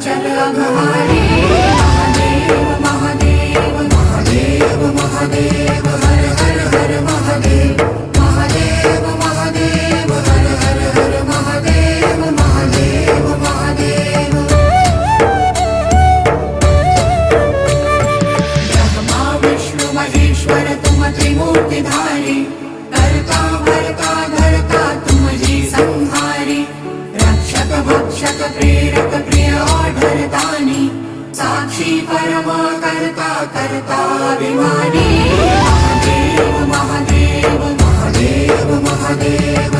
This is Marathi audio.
चल अघहारी महादेव महादेव महादेव महादेव हर हर हर महादेव महादेव महादेव हर हर हर महादेव महादेव महादेव ब्रह्मा विष्णु महेश्वर तुम त्रिमूर्तिधारी करता भरता धरता तुम जी संहारी रक्षक भक्षक प्रेरक प्रिय आढरतानी साक्षी परमा करता करता अभिमानी महादेव महादेव महादेव महादेव